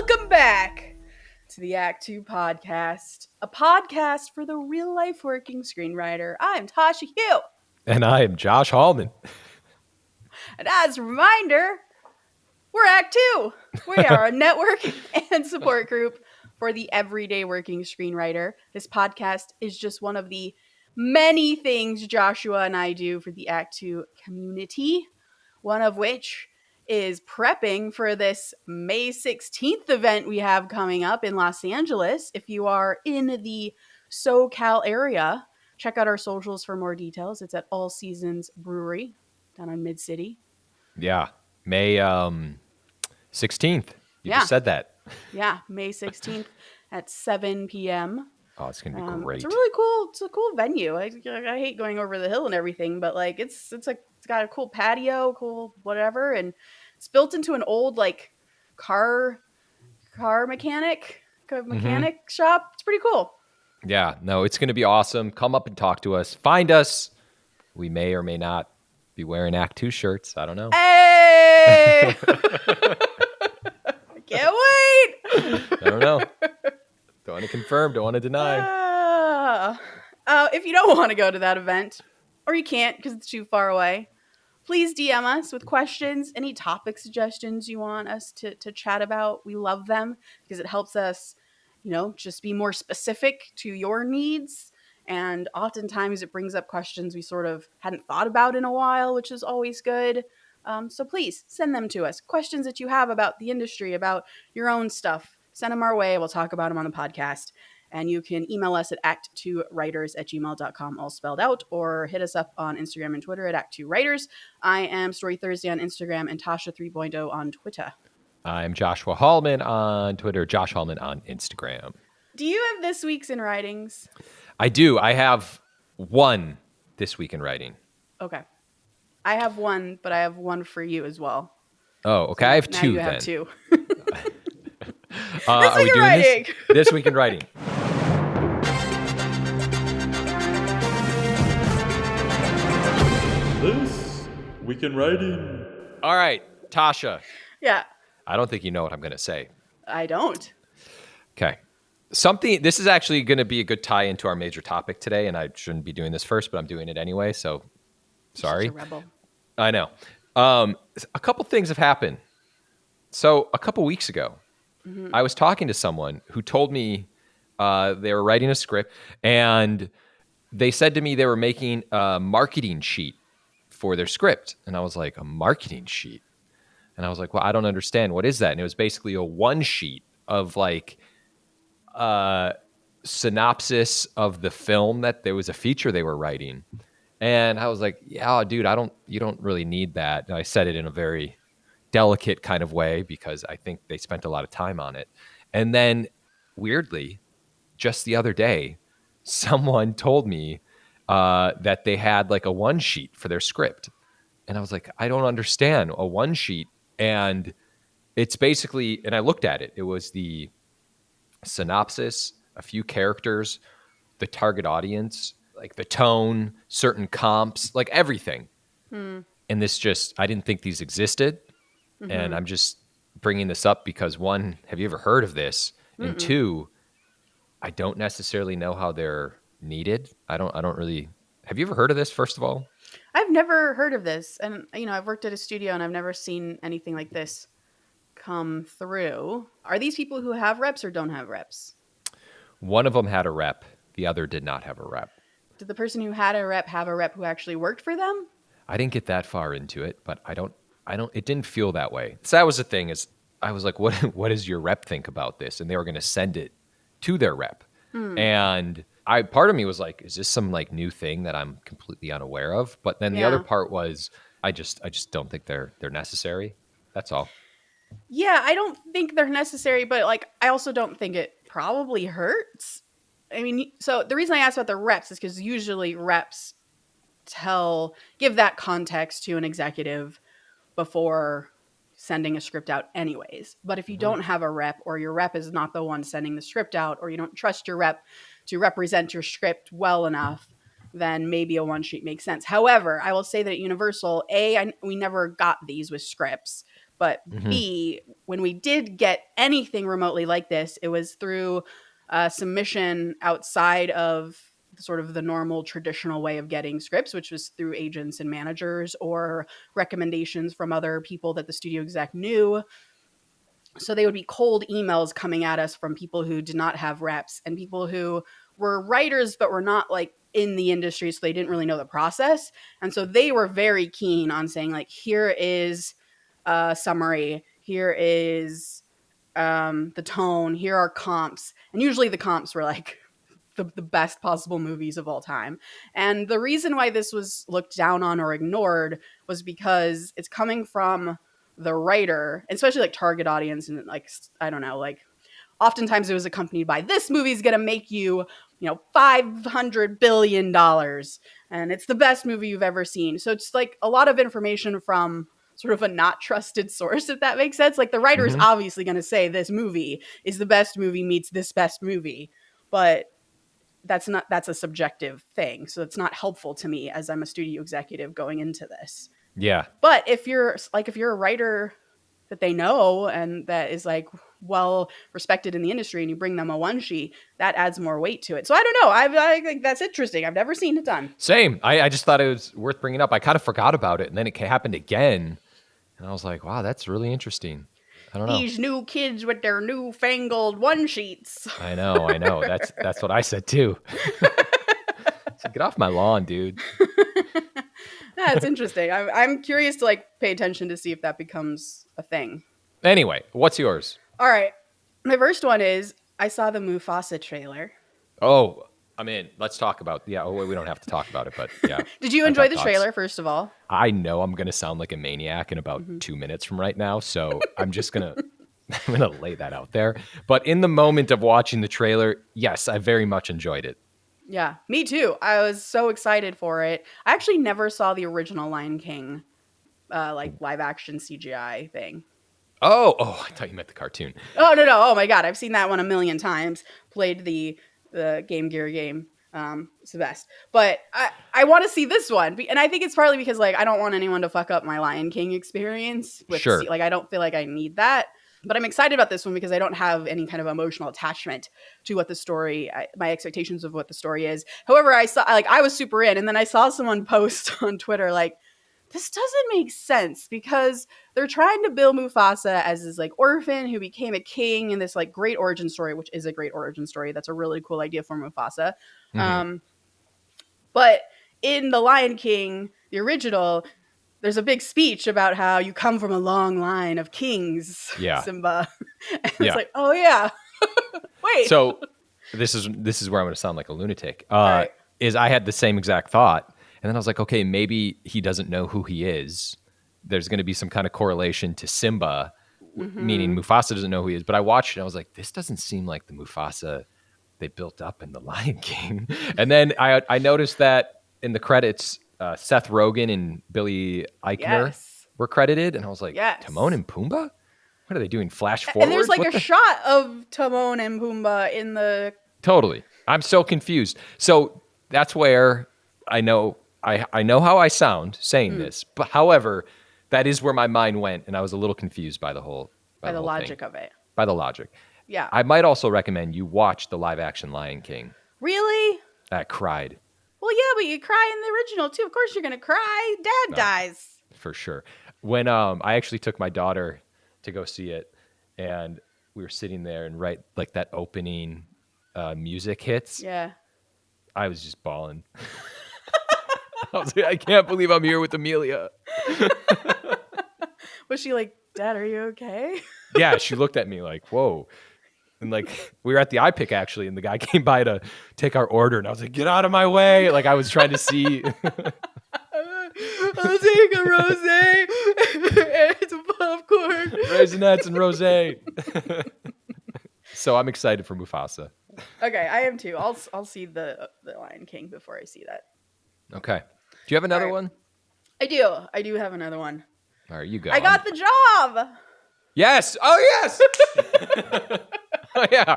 Welcome back to the Act Two podcast, a podcast for the real life working screenwriter. I'm Tasha Hugh. And I am Josh Hallman. And as a reminder, we're Act Two. We are a network and support group for the everyday working screenwriter. This podcast is just one of the many things Joshua and I do for the Act Two community, one of which is prepping for this May 16th event we have coming up in Los Angeles. If you are in the SoCal area, check out our socials for more details. It's at All Seasons Brewery down on Mid-City. Yeah, May 16th. You just said that. Yeah, May 16th at 7 p.m. Oh, it's going to be great. It's a really cool venue. I hate going over the hill and everything, but like it's got a cool patio, cool whatever, and it's built into an old like car mechanic shop. It's pretty cool. Yeah, no, it's going to be awesome. Come up and talk to us. Find us. We may or may not be wearing Act 2 shirts. I don't know. Hey! I can't wait. I don't know. Don't want to confirm. Don't want to deny. If you don't want to go to that event, or you can't because it's too far away, please DM us with questions, any topic suggestions you want us to chat about. We love them because it helps us, just be more specific to your needs. And oftentimes it brings up questions we sort of hadn't thought about in a while, which is always good. So please send them to us. Questions that you have about the industry, about your own stuff, send them our way. We'll talk about them on the podcast. And you can email us at ActTwoWriters@gmail.com, all spelled out, or hit us up on Instagram and Twitter at ActTwoWriters. I am Story Thursday on Instagram and Tasha 3.0 on Twitter. I'm Joshua Hallman on Twitter, Josh Hallman on Instagram. Do you have this week's in writings? I do. I have one this week in writing. Okay. I have one, but I have one for you as well. Oh, okay. So I have now two you then. Have two. Are we doing writing. This week in writing? This week in writing. All right, Tasha. Yeah. I don't think you know what I'm going to say. I don't. Okay. This is actually going to be a good tie into our major topic today, and I shouldn't be doing this first, but I'm doing it anyway, so sorry. Such a rebel. I know. A couple things have happened. So a couple weeks ago, I was talking to someone who told me they were writing a script, and they said to me they were making a marketing sheet for their script. And I was like, a marketing sheet? And I was like, well, I don't understand. What is that? And it was basically a one sheet of like synopsis of the film that there was a feature they were writing. And I was like, yeah, dude, you don't really need that. And I said it in a very delicate kind of way because I think they spent a lot of time on it. And then weirdly, just the other day, someone told me that they had like a one sheet for their script. And I was like, I don't understand a one sheet. And it's basically, and I looked at it, it was the synopsis, a few characters, the target audience, like the tone, certain comps, like everything. And this I didn't think these existed. And I'm just bringing this up because one, have you ever heard of this? And two, I don't necessarily know how they're needed. I don't really, have you ever heard of this, first of all? I've never heard of this. And, I've worked at a studio and I've never seen anything like this come through. Are these people who have reps or don't have reps? One of them had a rep. The other did not have a rep. Did the person who had a rep have a rep who actually worked for them? I didn't get that far into it, but it didn't feel that way. So that was the thing is I was like, what does your rep think about this? And they were going to send it to their rep. And part of me was like, is this some like new thing that I'm completely unaware of? But then the other part was, I just don't think they're necessary. That's all. Yeah, I don't think they're necessary, but like, I also don't think it probably hurts. I mean, so the reason I asked about the reps is because usually reps give that context to an executive before sending a script out anyways. But if you don't have a rep, or your rep is not the one sending the script out, or you don't trust your rep to represent your script well enough, then maybe a one sheet makes sense. However, I will say that at Universal, we never got these with scripts, but B, when we did get anything remotely like this, it was through submission outside of sort of the normal traditional way of getting scripts, which was through agents and managers or recommendations from other people that the studio exec knew. So they would be cold emails coming at us from people who did not have reps and people who were writers but were not like in the industry, so they didn't really know the process. And so they were very keen on saying like, here is a summary, here is the tone, here are comps. And usually the comps were like the best possible movies of all time. And the reason why this was looked down on or ignored was because it's coming from the writer, especially like target audience, and like, I don't know, like oftentimes it was accompanied by this movie's gonna make you, $500 billion and it's the best movie you've ever seen. So it's like a lot of information from sort of a not trusted source, if that makes sense. Like the writer is obviously going to say this movie is the best movie meets this best movie, but that's a subjective thing. So it's not helpful to me as I'm a studio executive going into this. Yeah. But if you're a writer that they know and that is like well respected in the industry and you bring them a one sheet, that adds more weight to it. So I don't know. I think that's interesting. I've never seen it done. Same. I just thought it was worth bringing up. I kind of forgot about it, and then it happened again. And I was like, wow, that's really interesting. I don't know. These new kids with their newfangled one sheets. I know. That's what I said too. So get off my lawn, dude. Yeah, it's interesting. I'm curious to like pay attention to see if that becomes a thing. Anyway, what's yours? All right. My first one is I saw the Mufasa trailer. Oh, I'm in. Let's talk about. Yeah. Oh, we don't have to talk about it, but yeah. Did you enjoy the trailer, first of all? I know I'm gonna sound like a maniac in about 2 minutes from right now, so I'm just gonna I'm gonna lay that out there. But in the moment of watching the trailer, yes, I very much enjoyed it. Yeah, me too. I was so excited for it. I actually never saw the original Lion King, like live action CGI thing. Oh, I thought you meant the cartoon. Oh no! Oh my God, I've seen that one a million times. Played the Game Gear game. It's the best. But I want to see this one, and I think it's partly because like I don't want anyone to fuck up my Lion King experience. Sure. Like I don't feel like I need that. But I'm excited about this one because I don't have any kind of emotional attachment to what the story, my expectations of what the story is. However, I was super in, and then I saw someone post on Twitter like, this doesn't make sense because they're trying to build Mufasa as this like orphan who became a king in this like great origin story, which is a great origin story. That's a really cool idea for Mufasa. But in The Lion King, the original, there's a big speech about how you come from a long line of kings, Simba. And it's like, oh yeah, wait. So this is where I'm going to sound like a lunatic. Right. Is I had the same exact thought, and then I was like, okay, maybe he doesn't know who he is. There's going to be some kind of correlation to Simba, meaning Mufasa doesn't know who he is. But I watched it, and I was like, this doesn't seem like the Mufasa they built up in The Lion King. And then I noticed that in the credits, Seth Rogen and Billy Eichner were credited, and I was like, Timon and Pumbaa? What are they doing? Flash forward? And there's like a shot of Timon and Pumbaa in the... Totally. I'm so confused. So that's where I know how I sound saying this, but however, that is where my mind went, and I was a little confused by the whole by the logic of it. By the logic. Yeah. I might also recommend you watch the live action Lion King. Really? I cried. Well, yeah, but you cry in the original too. Of course you're going to cry. Dad dies. For sure. When I actually took my daughter to go see it, and we were sitting there, and right like that opening music hits. Yeah. I was just bawling. I was like, I can't believe I'm here with Amelia. Was she like, Dad, are you okay? Yeah, she looked at me like, whoa. And like, we were at the iPick actually, and the guy came by to take our order, and I was like, get out of my way. Like, I was trying to see. I'll take a rosé and some popcorn. Raisinets and rosé. So I'm excited for Mufasa. Okay, I am too. I'll see the Lion King before I see that. Okay. Do you have another one? I do. I do have another one. All right, you go. I got the job. Yes. Oh, yes. Oh, yeah.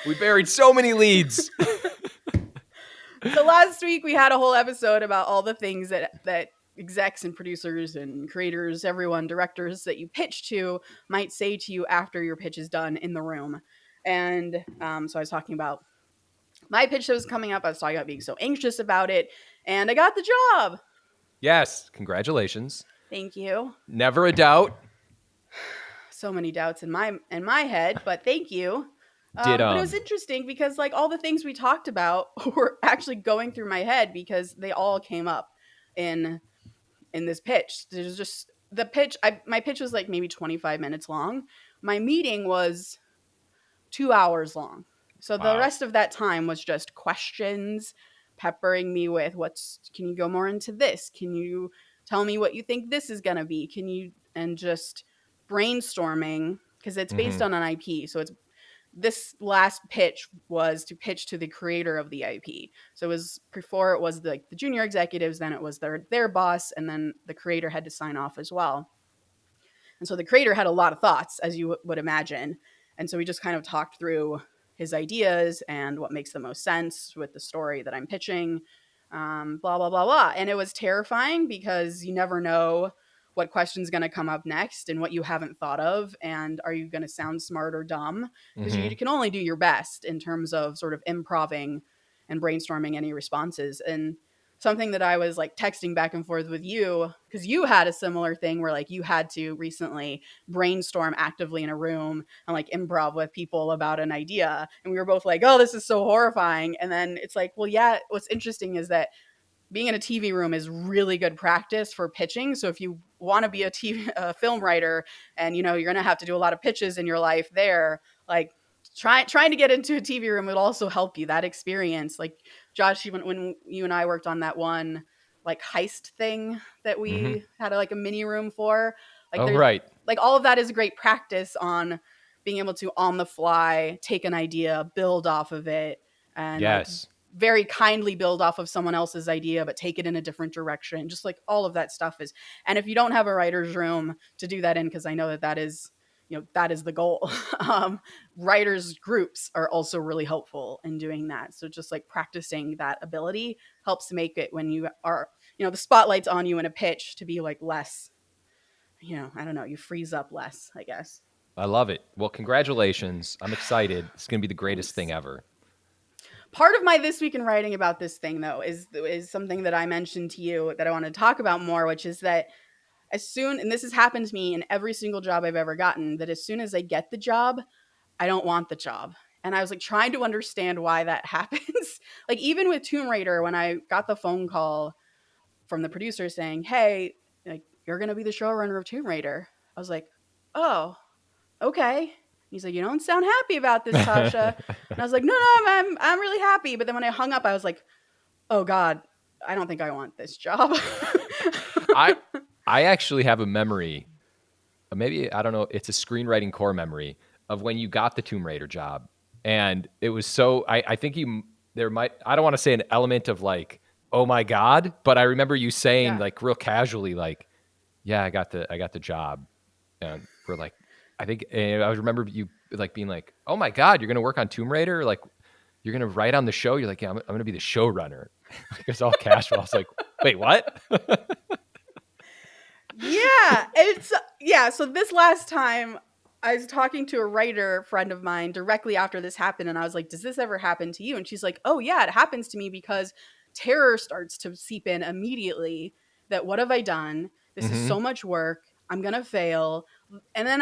We buried so many leads. So last week we had a whole episode about all the things that execs and producers and creators, everyone, directors that you pitch to might say to you after your pitch is done in the room. And so I was talking about my pitch that was coming up. I was talking about being so anxious about it, and I got the job. Yes, congratulations. Thank you. Never a doubt. So many doubts in my head, but thank you. Did But it was interesting because like all the things we talked about were actually going through my head because they all came up in this pitch. There's just the pitch. My pitch was like maybe 25 minutes long. My meeting was 2 hours long. So the Wow. rest of that time was just questions, peppering me with can you go more into this? Can you tell me what you think this is going to be? And just brainstorming because it's based on an IP. So it's this last pitch was to pitch to the creator of the IP. So it was before it was the junior executives, then it was their boss, and then the creator had to sign off as well. And so the creator had a lot of thoughts, as you would imagine. And so we just kind of talked through his ideas and what makes the most sense with the story that I'm pitching, blah, blah, blah, blah. And it was terrifying because you never know what question's going to come up next and what you haven't thought of. And are you going to sound smart or dumb? Because you can only do your best in terms of sort of improving and brainstorming any responses. And something that I was like texting back and forth with you, because you had a similar thing where like you had to recently brainstorm actively in a room and like improv with people about an idea. And we were both like, oh, this is so horrifying. And then it's like, well, yeah, what's interesting is that being in a TV room is really good practice for pitching. So if you want to be a film writer and, you know, you're going to have to do a lot of pitches in your life there, like trying to get into a TV room would also help you. That experience, like Josh, when you and I worked on that one like heist thing that we had like a mini room for, like Oh, there's right. like all of that is great practice on being able to on the fly take an idea, build off of it, and like Yes. very kindly build off of someone else's idea, but take it in a different direction. Just like all of that stuff is. And if you don't have a writer's room to do that in, because I know that is, you know, that is the goal. Writers groups are also really helpful in doing that. So just like practicing that ability helps make it when you are, you know, the spotlight's on you in a pitch to be like less, you know, I don't know, you freeze up less, I guess. I love it. Well, congratulations. I'm excited. It's going to be the greatest Thanks. thing ever. Part of my This Week in Writing about this thing, though, is something that I mentioned to you that I want to talk about more, which is that as soon, and this has happened to me in every single job I've ever gotten, that as soon as I get the job, I don't want the job. And I was like trying to understand why that happens. Like even with Tomb Raider, when I got the phone call from the producer saying, hey, like you're going to be the showrunner of Tomb Raider. I was like, oh, okay. He's like, you don't sound happy about this, Tasha. And I was like, no, I'm really happy. But then when I hung up, I was like, oh God, I don't think I want this job. I actually have a memory, maybe, I don't know, it's a screenwriting core memory of when you got the Tomb Raider job. And it was so, I think there might, I don't want to say an element of like, oh my God, but I remember you saying like real casually, like, yeah, I got the job. And we're like, I think, and I remember you like being like, oh my God, you're going to work on Tomb Raider? Like, you're going to write on the show? You're like, yeah, I'm going to be the showrunner. It's all casual. I was like, wait, what? So this last time I was talking to a writer friend of mine directly after this happened. And I was like, does this ever happen to you? And she's like, oh yeah, it happens to me because terror starts to seep in immediately that what have I done? This is so much work. I'm going to fail. And then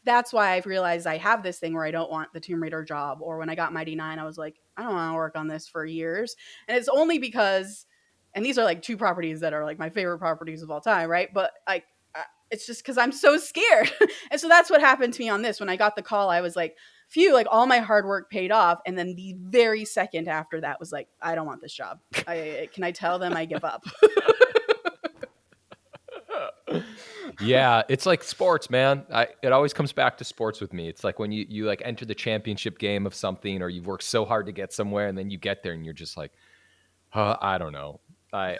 that's why I've realized I have this thing where I don't want the Tomb Raider job. Or when I got Mighty 9, I was like, I don't want to work on this for years. And it's only because, and these are like two properties that are like my favorite properties of all time, right? But like, it's just because I'm so scared. And so that's what happened to me on this. When I got the call, I was like, phew, like all my hard work paid off. And then the very second after that was like, I don't want this job. Can I tell them I give up? Yeah, it's like sports, man. It always comes back to sports with me. It's like when you like enter the championship game of something, or you've worked so hard to get somewhere, and then you get there and you're just like, I don't know. I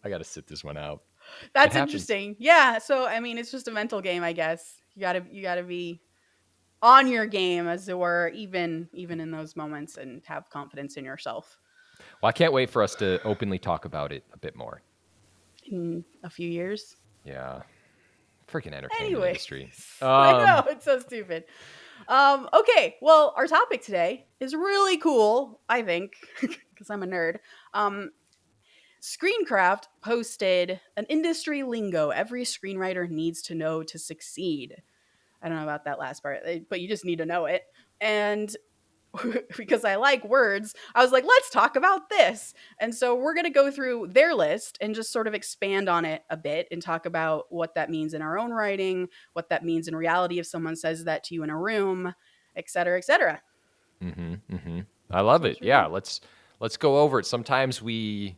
got to sit this one out. That's interesting. Yeah. So I mean, it's just a mental game, I guess. You gotta be on your game, as it were, even in those moments, and have confidence in yourself. Well, I can't wait for us to openly talk about it a bit more. In a few years. Yeah. Freaking entertainment Anyways, industry. I know it's so stupid. Okay, well, our topic today is really cool, I think, because I'm a nerd. Screencraft posted an industry lingo every screenwriter needs to know to succeed. I don't know about that last part, but you just need to know it. And because I like words, I was like, let's talk about this. And so we're going to go through their list and just sort of expand on it a bit and talk about what that means in our own writing, what that means in reality if someone says that to you in a room, et cetera, et cetera. I love So it. Yeah, let's go over it. Sometimes we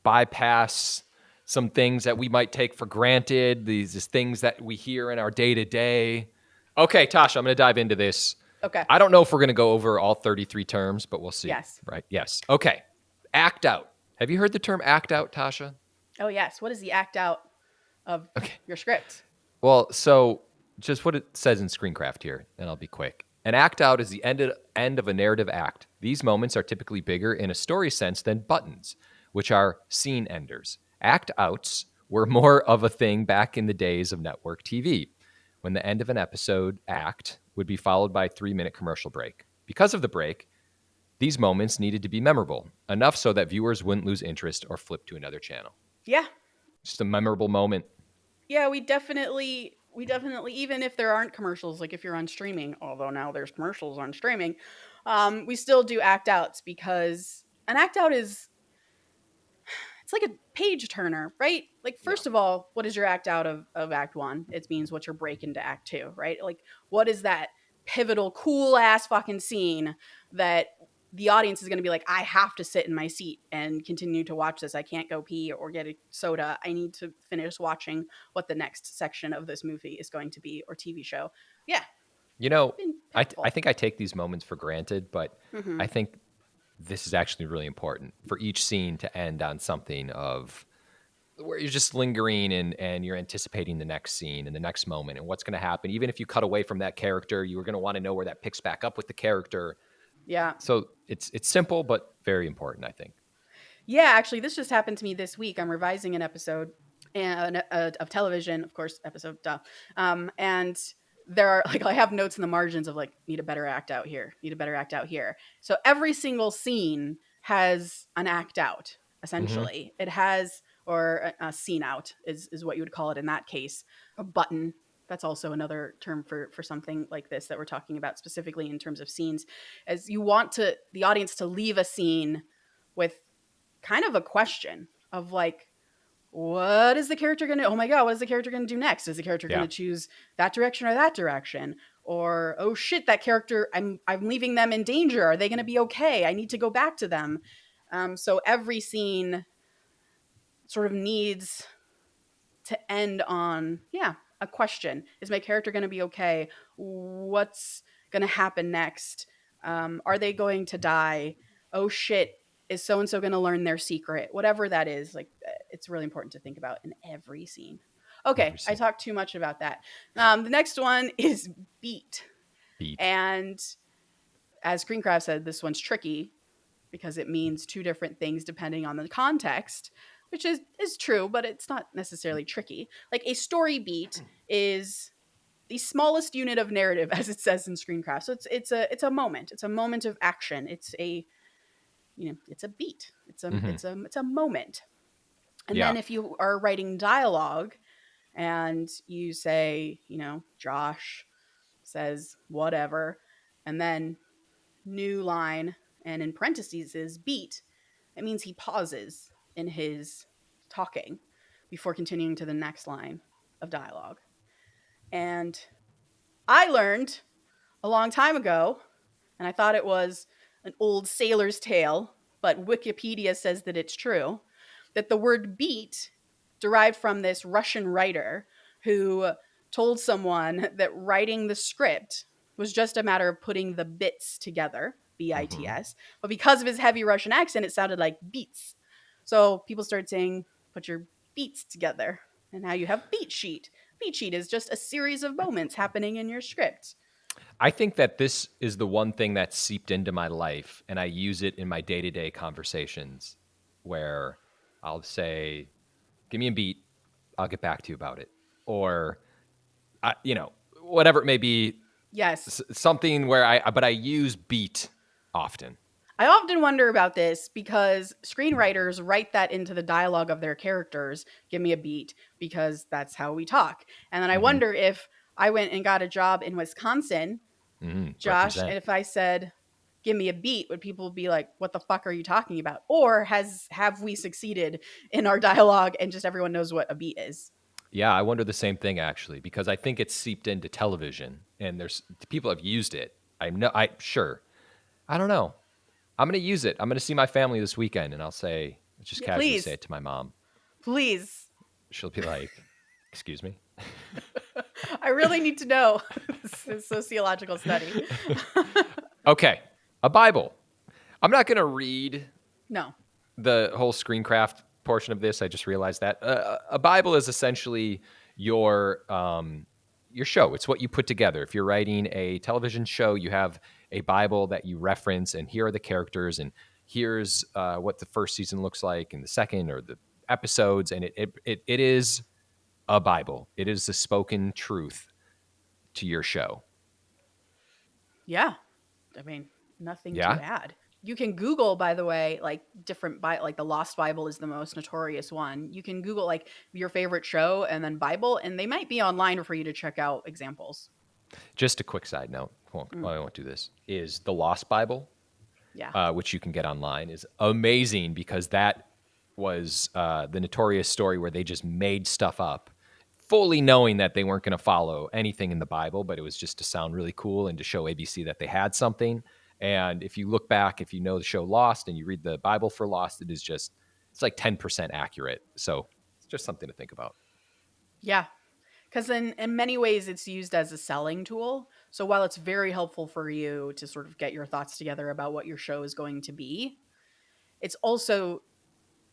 bypass some things that we might take for granted, these things that we hear in our day-to-day. Okay, Tasha, I'm going to dive into this. Okay. I don't know if we're going to go over all 33 terms, but we'll see. Yes. Right? Yes. Okay. Act out. Have you heard the term act out, Tasha? Oh, yes. What is the act out of your script? Well, so just what it says in Screencraft here, and I'll be quick. An act out is the end of a narrative act. These moments are typically bigger in a story sense than buttons, which are scene enders. Act outs were more of a thing back in the days of network TV, when the end of an episode act would be followed by a 3-minute commercial break. Because of the break, these moments needed to be memorable, enough so that viewers wouldn't lose interest or flip to another channel. Yeah. Just a memorable moment. Yeah, we definitely, even if there aren't commercials, like if you're on streaming, although now there's commercials on streaming, we still do act outs, because an act out is, it's like a page turner, right? Like, first of all, what is your act out of act one? It means what's your break into act two, right? Like, what is that pivotal, cool ass fucking scene that the audience is going to be like, I have to sit in my seat and continue to watch this. I can't go pee or get a soda. I need to finish watching what the next section of this movie is going to be, or TV show. Yeah. You know, I Impactful. think I take these moments for granted, but Mhm. I think this is actually really important for each scene to end on something of where you're just lingering and you're anticipating the next scene and the next moment and what's going to happen. Even if you cut away from that character, you were going to want to know where that picks back up with the character. Yeah. So it's simple, but very important, I think. Yeah, actually, this just happened to me this week. I'm revising an episode of television, of course, episode, duh. And there are, like, I have notes in the margins of, like, need a better act out here, need a better act out here. So every single scene has an act out, essentially. It has, or a scene out is what you would call it in that case. A button. That's also another term for something like this that we're talking about specifically in terms of scenes. As you want the audience to leave a scene with kind of a question of, like, what is the character going to, oh my God, what is the character going to do next? Is the character going to choose that direction or that direction? Or, oh shit, that character, I'm leaving them in danger. Are they going to be okay? I need to go back to them. So every scene sort of needs to end on, a question. Is my character going to be okay? What's going to happen next? Are they going to die? Oh shit, is so and so going to learn their secret? Whatever that is, like, it's really important to think about in every scene. Okay, I talked too much about that. The next one is beat. And as Screencraft said, this one's tricky because it means two different things depending on the context, which is true, but it's not necessarily tricky. Like, a story beat is the smallest unit of narrative, as it says in Screencraft. So it's a moment. It's a moment of action. It's a it's a beat. It's a moment. And then if you are writing dialogue and you say, Josh says whatever, and then new line, and in parentheses is beat, it means he pauses in his talking before continuing to the next line of dialogue. And I learned a long time ago, and I thought it was an old sailor's tale, but Wikipedia says that it's true, that the word beat derived from this Russian writer who told someone that writing the script was just a matter of putting the bits together, B-I-T-S, but because of his heavy Russian accent, it sounded like beats. So people started saying, put your beats together. And now you have beat sheet. Beat sheet is just a series of moments happening in your script. I think that this is the one thing that seeped into my life, and I use it in my day-to-day conversations where I'll say, give me a beat, I'll get back to you about it. Or, whatever it may be, Yes. something where but I use beat often. I often wonder about this because screenwriters write that into the dialogue of their characters. Give me a beat, because that's how we talk. And then I Mm-hmm. wonder if I went and got a job in Wisconsin, Mm-hmm. Josh, and Represent. if I said, give me a beat, would people be like, what the fuck are you talking about? Or have we succeeded in our dialogue and just everyone knows what a beat is? Yeah, I wonder the same thing actually, because I think it's seeped into television and there's people have used it. Sure. I don't know. I'm going to use it. I'm going to see my family this weekend and I'll just Yeah, casually say please, it to my mom. please. She'll be like, excuse me. I really need to know. This is a sociological study. Okay. A Bible. I'm not going to read No. the whole screencraft portion of this. I just realized that a Bible is essentially your show. It's what you put together. If you're writing a television show, you have a Bible that you reference, and here are the characters, and here's what the first season looks like, and the second, or the episodes, and it is a Bible. It is the spoken truth to your show. Yeah. I mean, nothing to Yeah. add. You can Google, by the way, like like the Lost Bible is the most notorious one. You can Google like your favorite show and then Bible, and they might be online for you to check out examples. Just a quick side note. I won't do this. Is the Lost Bible, Yeah. which you can get online, is amazing because that was the notorious story where they just made stuff up, fully knowing that they weren't going to follow anything in the Bible, but it was just to sound really cool and to show ABC that they had something. And if you look back, if you know the show Lost and you read the Bible for Lost, it's like 10% accurate. So it's just something to think about. Yeah. Because in many ways, it's used as a selling tool. So while it's very helpful for you to sort of get your thoughts together about what your show is going to be, it's also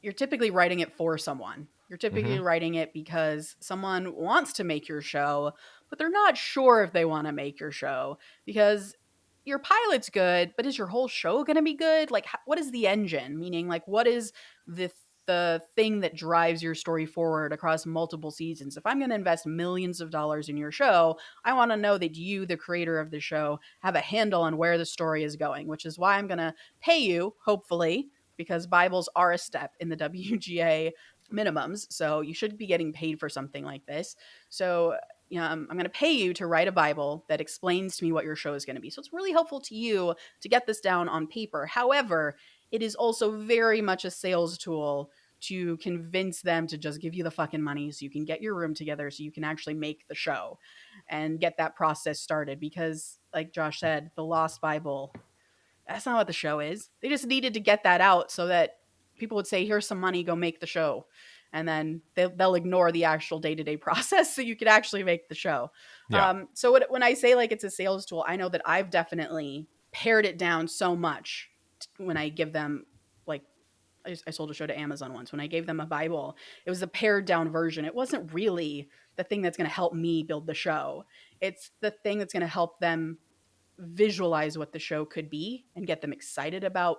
you're typically writing it for someone. You're typically Mm-hmm. writing it because someone wants to make your show, but they're not sure if they want to make your show because your pilot's good, but is your whole show going to be good? Like, what is the engine? Meaning, like, what is the thing that drives your story forward across multiple seasons? If I'm going to invest millions of dollars in your show, I want to know that you, the creator of the show, have a handle on where the story is going, which is why I'm going to pay you, hopefully, because Bibles are a step in the WGA minimums. So you should be getting paid for something like this. So I'm going to pay you to write a Bible that explains to me what your show is going to be. So it's really helpful to you to get this down on paper. However, it is also very much a sales tool to convince them to just give you the fucking money so you can get your room together so you can actually make the show and get that process started. Because, like Josh said, the Lost Bible, that's not what the show is. They just needed to get that out so that people would say, here's some money, go make the show. And then they'll ignore the actual day-to-day process so you could actually make the show. Yeah. So when I say like it's a sales tool, I know that I've definitely pared it down so much when I give them like, I sold a show to Amazon once. When I gave them a Bible, it was a pared down version. It wasn't really the thing that's going to help me build the show. It's the thing that's going to help them visualize what the show could be and get them excited about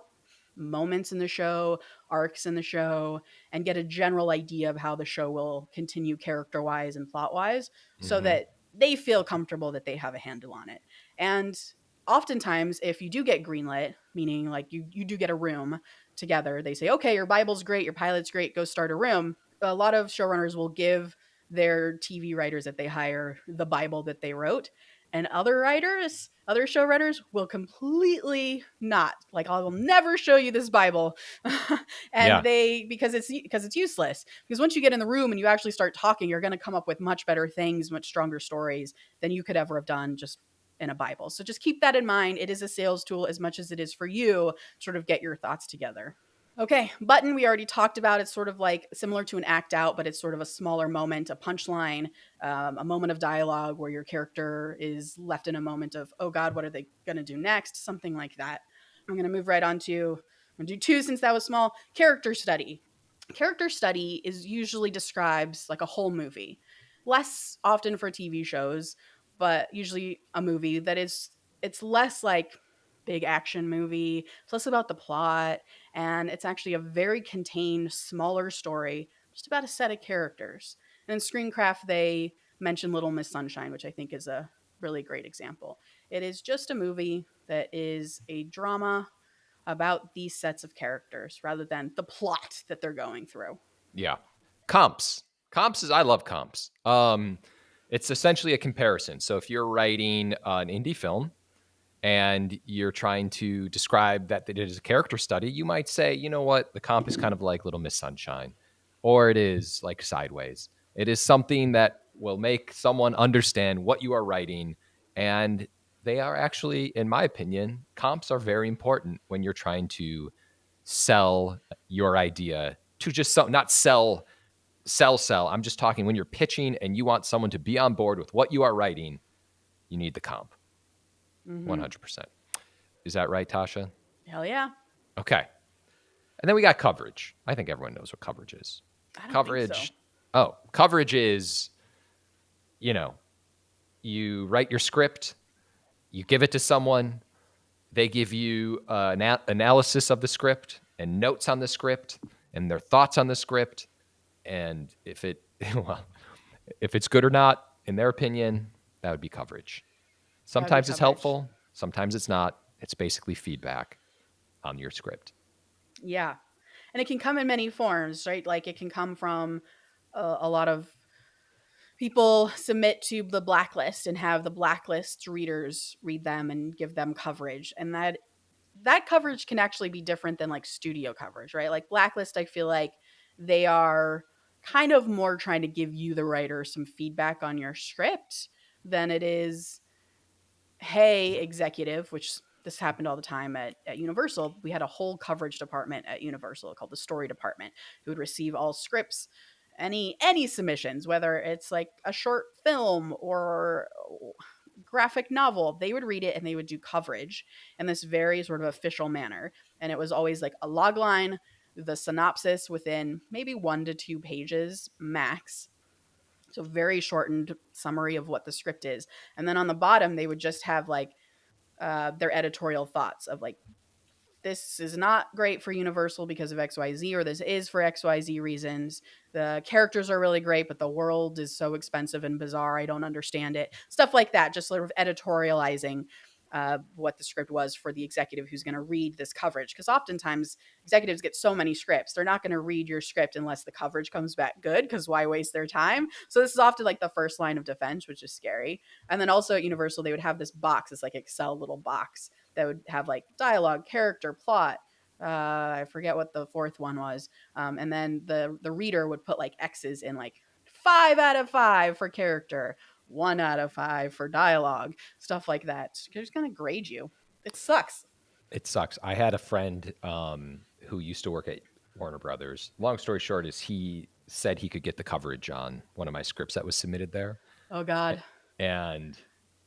moments in the show, arcs in the show, and get a general idea of how the show will continue character wise and plot wise so Mm-hmm. that they feel comfortable that they have a handle on it. And oftentimes, if you do get greenlit, meaning like you do get a room together, they say, okay, your Bible's great, your pilot's great, go start a room. A lot of showrunners will give their TV writers that they hire the Bible that they wrote, and other show writers will completely not. Like, I will never show you this Bible. And Yeah. because it's useless. Because once you get in the room and you actually start talking, you're going to come up with much better things, much stronger stories than you could ever have done just in a Bible. So just keep that in mind. It is a sales tool as much as it is for you to sort of get your thoughts together. Okay, button we already talked about. It's sort of like similar to an act out, but it's sort of a smaller moment, a punchline, a moment of dialogue where your character is left in a moment of, oh God, what are they going to do next? Something like that. I'm going to move right on to, I'm going to do two since that was small. Character study. Character study is usually describes like a whole movie, less often for TV shows, but usually a movie that it's less like big action movie. It's less about the plot, and it's actually a very contained, smaller story, just about a set of characters. And in Screencraft, they mention Little Miss Sunshine, which I think is a really great example. It is just a movie that is a drama about these sets of characters rather than the plot that they're going through. Yeah. Comps. Comps is I love comps. It's essentially a comparison. So if you're writing an indie film and you're trying to describe that it is a character study, you might say, you know what, the comp is kind of like Little Miss Sunshine, or it is like Sideways. It is something that will make someone understand what you are writing. And they are actually, in my opinion, comps are very important when you're trying to sell your idea to just not sell. I'm just talking when you're pitching and you want someone to be on board with what you are writing, you need the comp. Mm-hmm. 100%. Is that right, Tasha? Hell yeah. Okay. And then we got coverage. I think everyone knows what coverage is. I don't think so. Coverage is, you write your script, you give it to someone, they give you an analysis of the script and notes on the script and their thoughts on the script. And if it's good or not, in their opinion, that would be coverage. Sometimes it's helpful, sometimes it's not. It's basically feedback on your script. Yeah. And it can come in many forms, right? Like it can come from a lot of people submit to the blacklist and have the blacklist readers read them and give them coverage. And that coverage can actually be different than like studio coverage, right? Like blacklist, I feel like they are kind of more trying to give you, the writer, some feedback on your script than it is, hey, executive, which this happened all the time at Universal. We had a whole coverage department at Universal called the story department who would receive all scripts, any submissions, whether it's like a short film or graphic novel. They would read it and they would do coverage in this very sort of official manner. And it was always like a log line, the synopsis within maybe 1 to 2 pages max. So very shortened summary of what the script is. And then on the bottom, they would just have like their editorial thoughts of like, this is not great for Universal because of XYZ, or this is for XYZ reasons. The characters are really great, but the world is so expensive and bizarre. I don't understand it. Stuff like that, just sort of editorializing what the script was for the executive who's going to read this coverage. Because oftentimes executives get so many scripts, they're not going to read your script unless the coverage comes back good, because why waste their time? So this is often like the first line of defense, which is scary. And then also at Universal, they would have this box, this like Excel little box that would have like dialogue, character, plot. I forget what the fourth one was. And then the reader would put like X's in, like 5 out of 5 for character, 1 out of 5 for dialogue, stuff like that. They're just going to grade you. It sucks. It sucks. I had a friend who used to work at Warner Brothers. Long story short is he said he could get the coverage on one of my scripts that was submitted there. Oh, God. And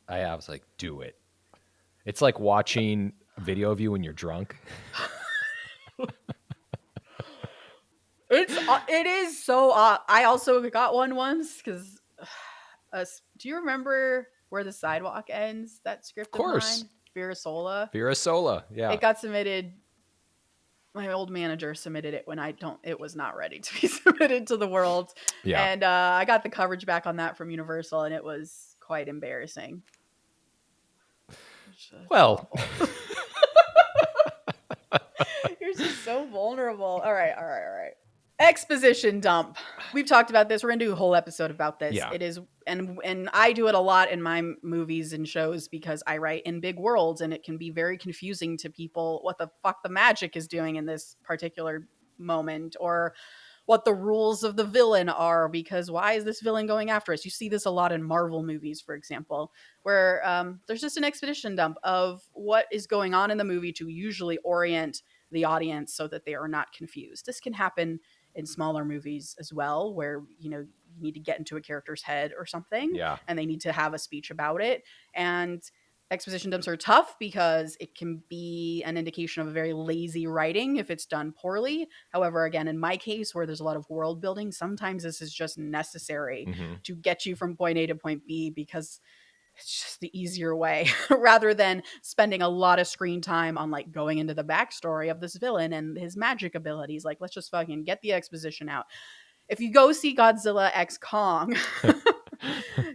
I was like, do it. It's like watching a video of you when you're drunk. It is so I also got one once because do you remember Where the Sidewalk Ends, that script Of course. mine? Vera Sola. Yeah. It got submitted. My old manager submitted it when it was not ready to be submitted to the world. Yeah. And I got the coverage back on that from Universal, and it was quite embarrassing. Well, you're just so vulnerable. All right. Exposition dump. We've talked about this. We're gonna do a whole episode about this. Yeah. It is, and I do it a lot in my movies and shows because I write in big worlds, and it can be very confusing to people what the fuck the magic is doing in this particular moment, or what the rules of the villain are, because why is this villain going after us? You see this a lot in Marvel movies, for example, where there's just an exposition dump of what is going on in the movie to usually orient the audience so that they are not confused. This can happen in smaller movies as well, where you need to get into a character's head or something, yeah. and they need to have a speech about it. And exposition dumps are tough because it can be an indication of a very lazy writing if it's done poorly. However, again, in my case, where there's a lot of world building, sometimes this is just necessary Mm-hmm. to get you from point A to point B, because it's just the easier way rather than spending a lot of screen time on like going into the backstory of this villain and his magic abilities. Like, let's just fucking get the exposition out. If you go see Godzilla X Kong,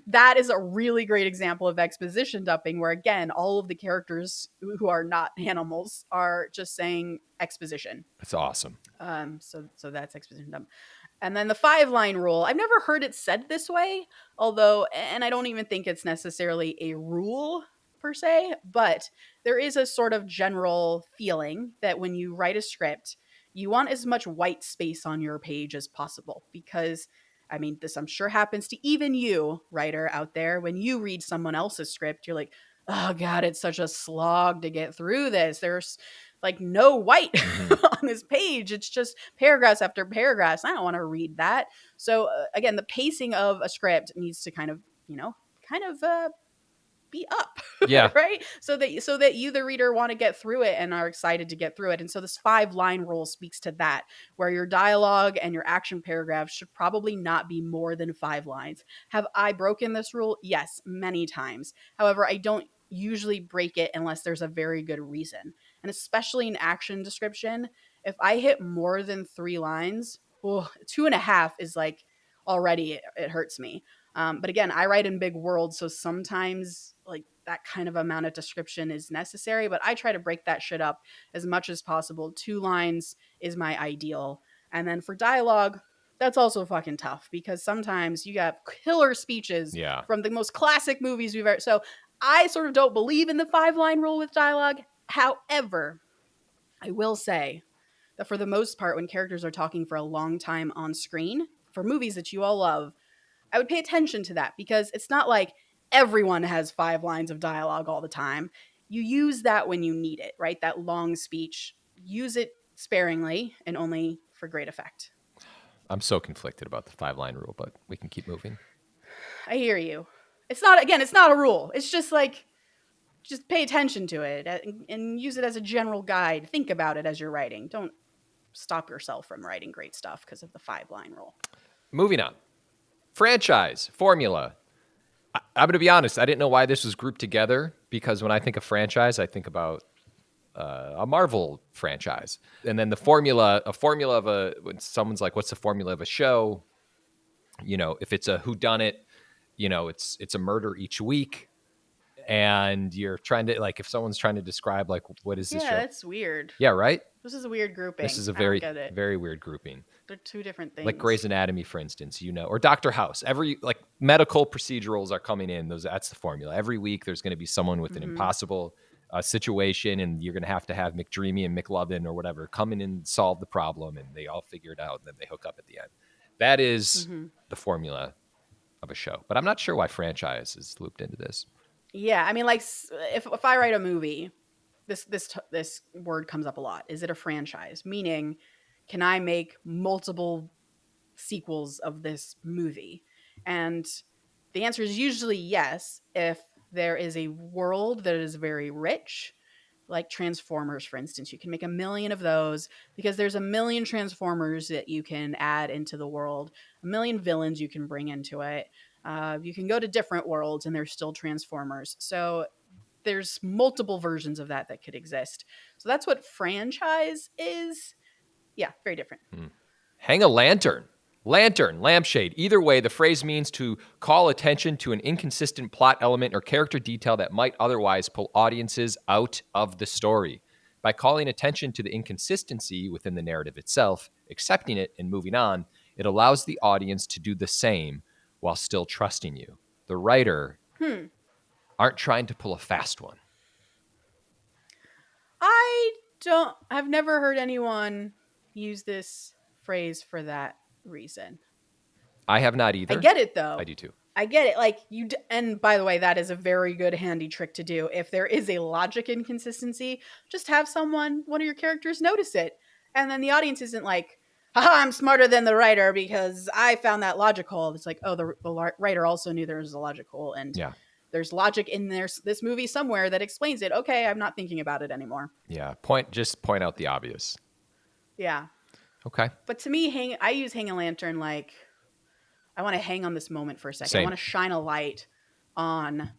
that is a really great example of exposition dumping, where again, all of the characters who are not animals are just saying exposition. It's awesome. So that's exposition dump. And then the 5-line rule. I've never heard it said this way, although, and I don't even think it's necessarily a rule per se, but there is a sort of general feeling that when you write a script, you want as much white space on your page as possible. Because, I mean, this I'm sure happens to even you, writer out there. When you read someone else's script, you're like, oh God, it's such a slog to get through this. There's like no white on this page. It's just paragraphs after paragraphs. I don't want to read that. So again, the pacing of a script needs to kind of, be up. Yeah. Right? So that you, the reader, want to get through it and are excited to get through it. And so this 5-line rule speaks to that, where your dialogue and your action paragraphs should probably not be more than 5 lines. Have I broken this rule? Yes, many times. However, I don't usually break it unless there's a very good reason. And especially in action description, if I hit more than 3 lines, 2.5 is like already it hurts me. But again, I write in big worlds, so sometimes like that kind of amount of description is necessary, but I try to break that shit up as much as possible. 2 lines is my ideal. And then for dialogue, that's also fucking tough, because sometimes you got killer speeches from the most classic movies we've ever. So I sort of don't believe in the 5-line rule with dialogue. However, I will say that for the most part, when characters are talking for a long time on screen, for movies that you all love, I would pay attention to that, because it's not like everyone has 5 lines of dialogue all the time. You use that when you need it, right? That long speech. Use it sparingly and only for great effect. I'm so conflicted about the 5-line rule, but we can keep moving. I hear you. It's not a rule. It's just like, just pay attention to it and use it as a general guide. Think about it as you're writing. Don't stop yourself from writing great stuff because of the 5-line rule. Moving on. Franchise, formula. I'm going to be honest. I didn't know why this was grouped together, because when I think of franchise, I think about a Marvel franchise. And then a formula of when someone's like, what's the formula of a show? If it's a whodunit, it's a murder each week. And you're trying to, like, if someone's trying to describe, like, what is this show? Yeah, that's weird. Yeah, right? This is a weird grouping. This is a very, very weird grouping. They're 2 different things. Like Grey's Anatomy, for instance, or Dr. House. Every, like, medical procedurals are coming in. That's the formula. Every week there's going to be someone with an impossible situation, and you're going to have McDreamy and McLovin or whatever come in and solve the problem, and they all figure it out, and then they hook up at the end. That is the formula of a show. But I'm not sure why franchise is looped into this. Yeah, I mean, like, if I write a movie, this word comes up a lot. Is it a franchise? Meaning, can I make multiple sequels of this movie? And the answer is usually yes, if there is a world that is very rich, like Transformers, for instance. You can make 1 million of those, because there's 1 million Transformers that you can add into the world, 1 million villains you can bring into it. You can go to different worlds and there's still Transformers. So there's multiple versions of that could exist. So that's what franchise is. Yeah, very different. Hang a lantern. Lantern, lampshade. Either way, the phrase means to call attention to an inconsistent plot element or character detail that might otherwise pull audiences out of the story. By calling attention to the inconsistency within the narrative itself, accepting it, and moving on, it allows the audience to do the same while still trusting you. The writer aren't trying to pull a fast one. I've never heard anyone use this phrase for that reason. I have not either. I get it, though. I do too. I get it. Like, and by the way, that is a very good handy trick to do. If there is a logic inconsistency, just have one of your characters notice it. And then the audience isn't like, haha, I'm smarter than the writer because I found that logic hole. It's like, oh, the writer also knew there was a logic hole. And there's logic in this movie somewhere that explains it. Okay, I'm not thinking about it anymore. Yeah, just point out the obvious. Yeah. Okay. But to me, I use hang a lantern like, I want to hang on this moment for a second. Same. I want to shine a light on